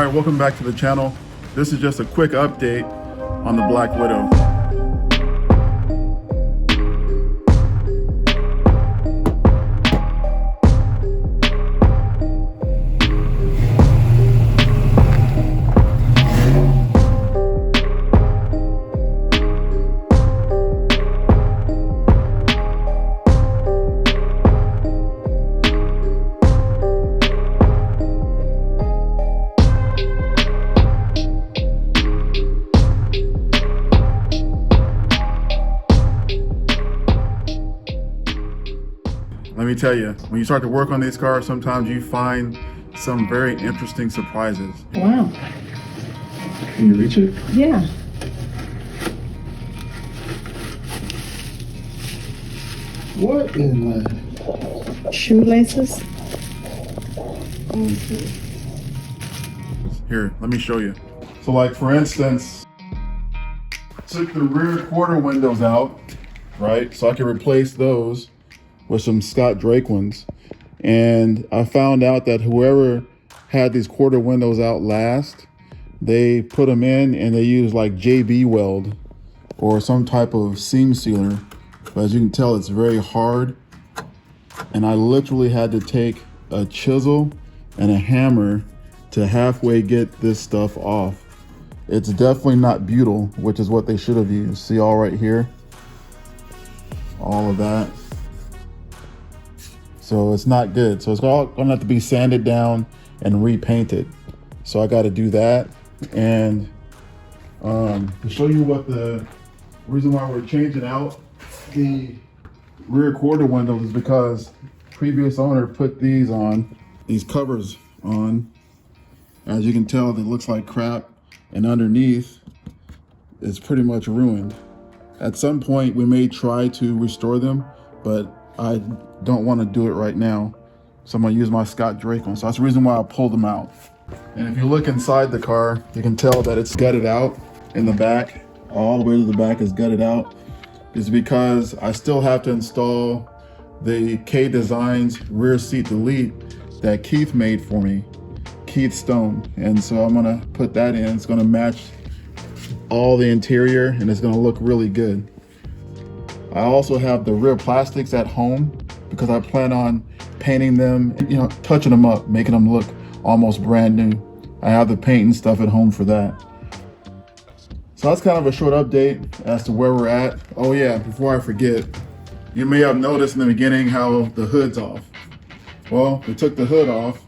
right, welcome back to the channel. This is just a quick update on the Black Widow. Let me tell you, when you start to work on these cars, sometimes you find some very interesting surprises. Wow. Can you reach it? Yeah. What in the... Shoelaces? Here, let me show you. So like for instance, took the rear quarter windows out, right? So I can replace those with some Scott Drake ones. And I found out that whoever had these quarter windows out last, they put them in and they use like JB weld or some type of seam sealer. But as you can tell, it's very hard. And I literally had to take a chisel and a hammer to halfway get this stuff off. It's definitely not butyl, which is what they should have used. See all right here? All of that. So it's not good. So it's all gonna have to be sanded down and repainted. So I gotta do that. And to show you what the reason why we're changing out the rear quarter windows is because previous owner put these covers on. As you can tell, it looks like crap, and underneath is pretty much ruined. At some point we may try to restore them, but I don't want to do it right now. So I'm gonna use my Scott Drake one. So that's the reason why I pulled them out. And if you look inside the car, you can tell that it's gutted out in the back. All the way to the back is gutted out. Is because I still have to install the K Designs rear seat delete that Keith made for me, Keith Stone. And so I'm gonna put that in. It's gonna match all the interior and it's gonna look really good. I also have the rear plastics at home because I plan on painting them, you know, touching them up, making them look almost brand new. I have the paint and stuff at home for that. So that's kind of a short update as to where we're at. Oh yeah, before I forget, you may have noticed in the beginning how the hood's off. Well, we took the hood off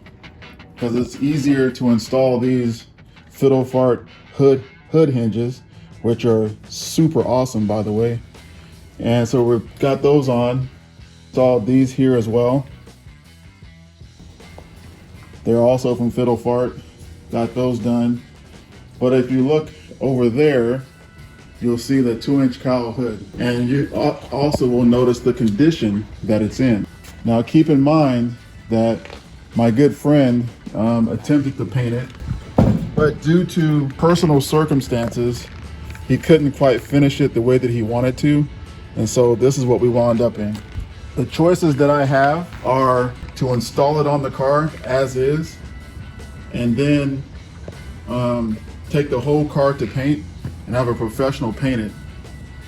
because it's easier to install these fiddle fart hood hinges, which are super awesome, by the way. And so we've got those on. Installed these here as well. They're also from Fiddle Fart. Got those done. But if you look over there, you'll see the 2-inch cowl hood. And you also will notice the condition that it's in. Now keep in mind that my good friend attempted to paint it, but due to personal circumstances, he couldn't quite finish it the way that he wanted to. And so this is what we wound up in. The choices that I have are to install it on the car as is, and then take the whole car to paint and have a professional paint it,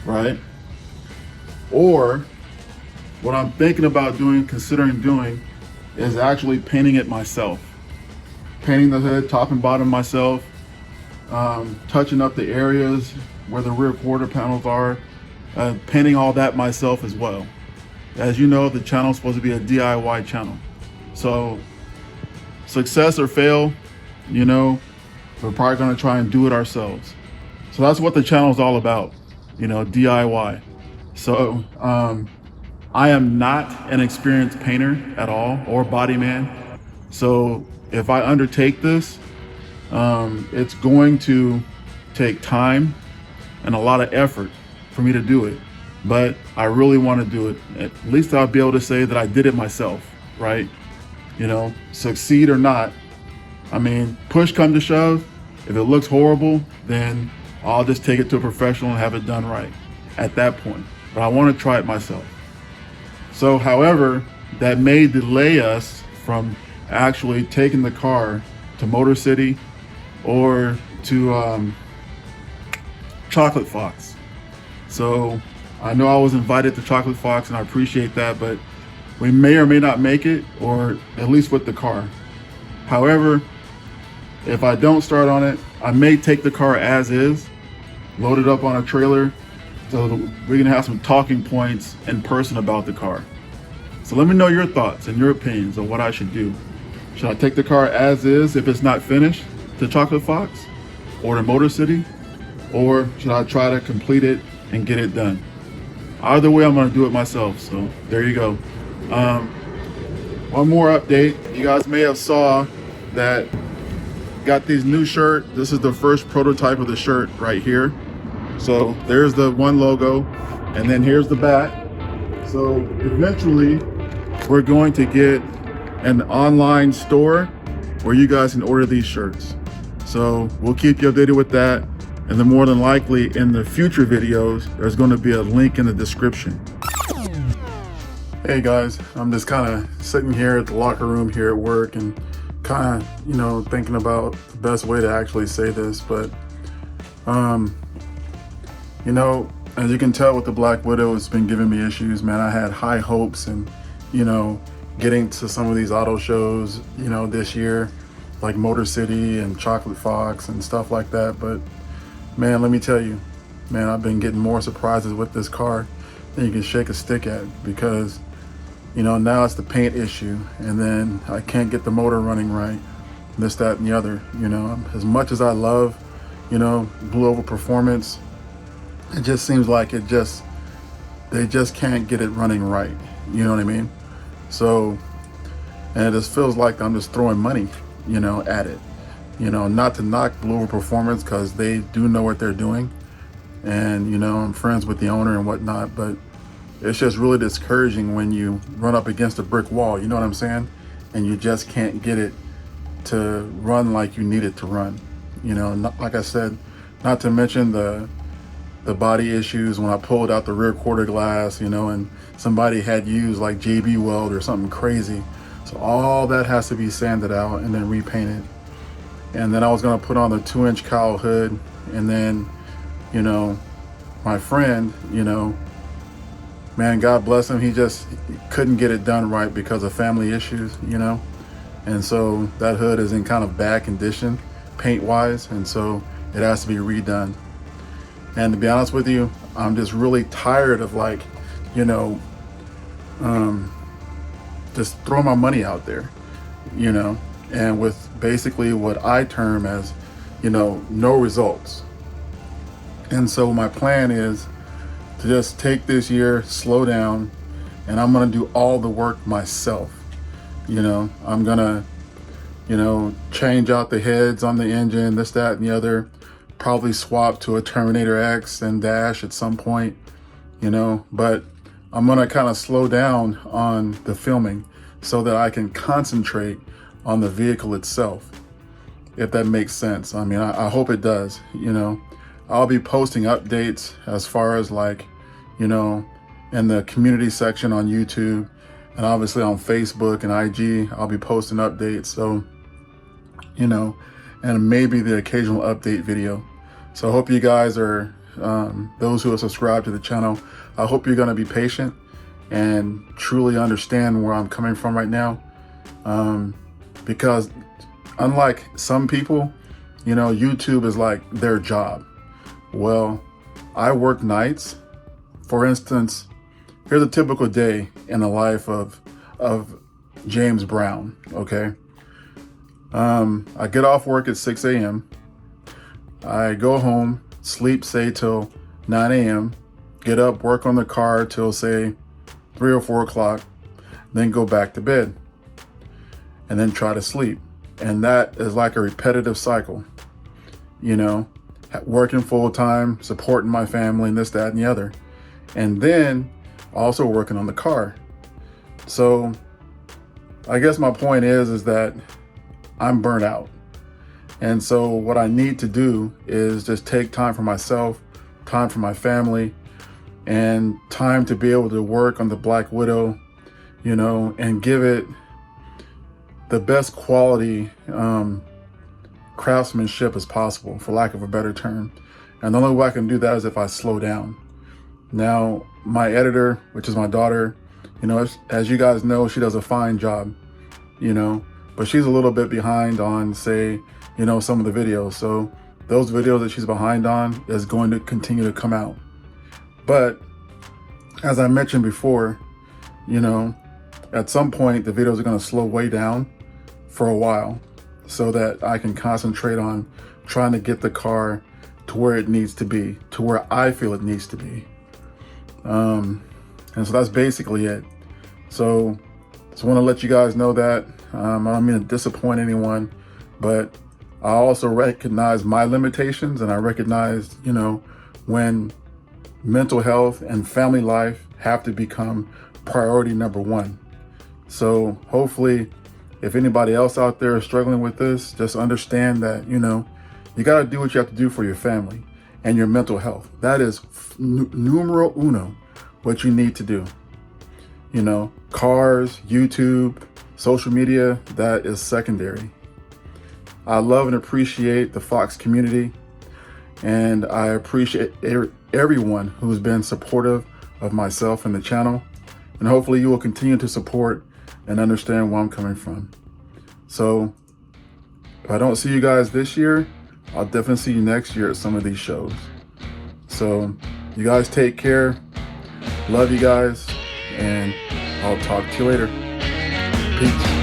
right? Or what I'm thinking about doing, considering doing, is actually painting it myself. Painting the hood, top and bottom myself, touching up the areas where the rear quarter panels are, painting all that myself as well. As you know, the channel is supposed to be a DIY channel. So success or fail, you know, we're probably gonna try and do it ourselves. So that's what the channel is all about, you know, DIY. So I am not an experienced painter at all, or body man. So if I undertake this, it's going to take time and a lot of effort for me to do it, but I really want to do it. At least I'll be able to say that I did it myself, right? You know, succeed or not. I mean, push come to shove, if it looks horrible, then I'll just take it to a professional and have it done right at that point. But I want to try it myself. So, however, that may delay us from actually taking the car to Motor City or to Chocolate Fox. So I know I was invited to Chocolate Fox, and I appreciate that, but we may or may not make it, or at least with the car. However, if I don't start on it, I may take the car as is, load it up on a trailer, so we're gonna have some talking points in person about the car. So let me know your thoughts and your opinions on what I should do. Should I take the car as is if it's not finished to Chocolate Fox or to Motor City? Or should I try to complete it and get it done? Either way, I'm gonna do it myself, so there you go. One more update. You guys may have saw that got these new shirt. This is the first prototype of the shirt right here. So there's the one logo, and then here's the back. So eventually we're going to get an online store where you guys can order these shirts. So we'll keep you updated with that. And then more than likely in the future videos, there's going to be a link in the description. Hey guys, I'm just kind of sitting here at the locker room here at work and kind of, you know, thinking about the best way to actually say this, but you know, as you can tell with the Black Widow, it's been giving me issues, man. I had high hopes and, you know, getting to some of these auto shows, you know, this year, like Motor City and Chocolate Fox and stuff like that, but man, let me tell you, man, I've been getting more surprises with this car than you can shake a stick at, because, you know, now it's the paint issue, and then I can't get the motor running right, this, that, and the other. You know, as much as I love, you know, Blue Oval Performance, it just seems like they just can't get it running right. You know what I mean? So, and it just feels like I'm just throwing money, you know, at it. You know, not to knock Blue Oval Performance, because they do know what they're doing, and, you know, I'm friends with the owner and whatnot, but it's just really discouraging when you run up against a brick wall, you know what I'm saying? And you just can't get it to run like you need it to run. You know, not, like I said, not to mention the body issues when I pulled out the rear quarter glass, you know, and somebody had used like JB Weld or something crazy. So all that has to be sanded out and then repainted. And then I was gonna put on the 2-inch cowl hood, and then, you know, my friend, you know, man, God bless him, he couldn't get it done right because of family issues, you know. And so that hood is in kind of bad condition, paint wise, and so it has to be redone. And to be honest with you, I'm just really tired of, like, you know, just throwing my money out there, you know, and with basically what I term as, you know, no results. And so my plan is to just take this year, slow down, and I'm gonna do all the work myself. You know, I'm gonna, you know, change out the heads on the engine, this, that, and the other, probably swap to a Terminator X and Dash at some point, you know, but I'm gonna kind of slow down on the filming so that I can concentrate on the vehicle itself, if that makes sense. I mean, I hope it does. You know, I'll be posting updates as far as, like, you know, in the community section on YouTube, and obviously on Facebook and IG, I'll be posting updates. So, you know, and maybe the occasional update video. So I hope you guys are, those who are subscribed to the channel, I hope you're gonna be patient and truly understand where I'm coming from right now. Because unlike some people, you know, YouTube is like their job. Well, I work nights. For instance, here's a typical day in the life of James Brown, okay? I get off work at 6 a.m. I go home, sleep, say, till 9 a.m., get up, work on the car till, say, 3 or 4 o'clock, then go back to bed, and then try to sleep. And that is like a repetitive cycle, you know, working full time, supporting my family, and this, that, and the other. And then also working on the car. So I guess my point is that I'm burnt out. And so what I need to do is just take time for myself, time for my family, and time to be able to work on the Black Widow, you know, and give it the best quality craftsmanship as possible, for lack of a better term. And the only way I can do that is if I slow down. Now, my editor, which is my daughter, you know, as you guys know, she does a fine job, you know, but she's a little bit behind on, say, you know, some of the videos. So those videos that she's behind on is going to continue to come out. But as I mentioned before, you know, at some point the videos are going to slow way down for a while so that I can concentrate on trying to get the car to where it needs to be, to where I feel it needs to be. And so that's basically it. So just want to let you guys know that I don't mean to disappoint anyone, but I also recognize my limitations, and I recognize, you know, when mental health and family life have to become priority number one. So hopefully, if anybody else out there is struggling with this, just understand that, you know, you got to do what you have to do for your family and your mental health. That is numero uno, what you need to do. You know, cars, YouTube, social media, that is secondary. I love and appreciate the Fox community, and I appreciate everyone who's been supportive of myself and the channel, and hopefully you will continue to support and understand where I'm coming from. So if I don't see you guys this year, I'll definitely see you next year at some of these shows. So you guys take care. Love you guys, and I'll talk to you later. Peace.